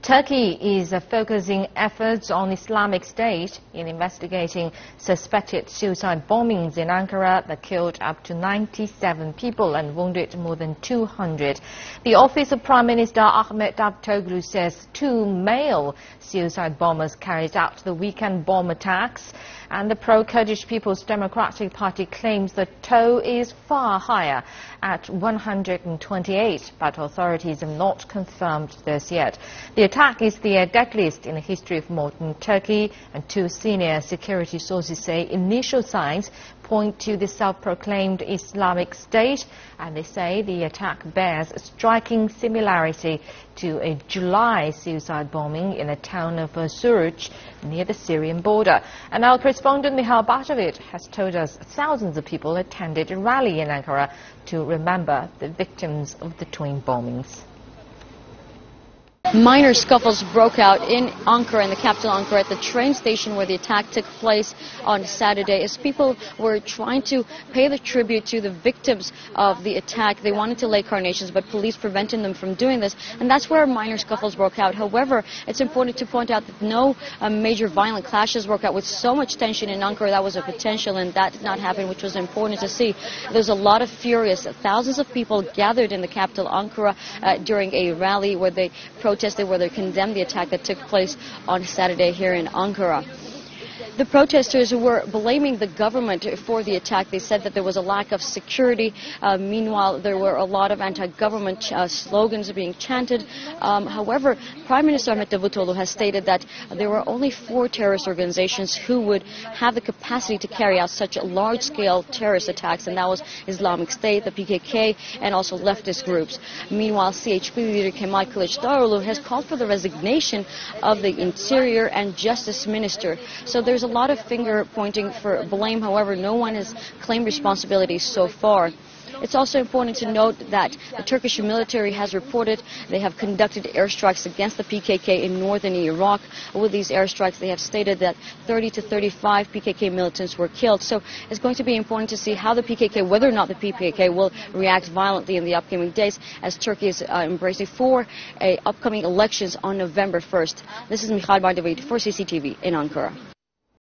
Turkey is focusing efforts on Islamic State in investigating suspected suicide bombings in Ankara that killed up to 97 people and wounded more than 200. The office of Prime Minister Ahmet Davutoglu says 2 male suicide bombers carried out the weekend bomb attacks, and the pro-Kurdish People's Democratic Party claims the toll is far higher at 128, but authorities have not confirmed this yet. The attack is the deadliest in the history of modern Turkey, and 2 senior security sources say initial signs point to the self-proclaimed Islamic State, and they say the attack bears a striking similarity to a July suicide bombing in the town of Suruc near the Syrian border. And our correspondent Michal Batovic has told us thousands of people attended a rally in Ankara to remember the victims of the twin bombings. Minor scuffles broke out in Ankara, in the capital Ankara, at the train station where the attack took place on Saturday, as people were trying to pay the tribute to the victims of the attack. They wanted to lay carnations, but police prevented them from doing this, and that's where minor scuffles broke out. However, it's important to point out that no major violent clashes broke out. With so much tension in Ankara, that was a potential, and that did not happen, which was important to see. There's a lot of furious. Thousands of people gathered in the capital Ankara during a rally where they protested, where they condemned the attack that took place on Saturday here in Ankara. The protesters were blaming the government for the attack. They said that there was a lack of security. Meanwhile, there were a lot of anti-government slogans being chanted. However, Prime Minister Ahmet Davutoglu has stated that there were only 4 terrorist organizations who would have the capacity to carry out such large-scale terrorist attacks, and that was Islamic State, the PKK, and also leftist groups. Meanwhile, CHP leader Kemal Kılıçdaroğlu has called for the resignation of the Interior and Justice Minister. So there's a lot of finger pointing for blame. However, no one has claimed responsibility so far. It's also important to note that the Turkish military has reported they have conducted airstrikes against the PKK in northern Iraq. With these airstrikes, they have stated that 30 to 35 PKK militants were killed. So it's going to be important to see how the PKK, whether or not the PKK will react violently in the upcoming days, as Turkey is embracing for upcoming elections on November 1st. This is Michal Batovic for CCTV in Ankara.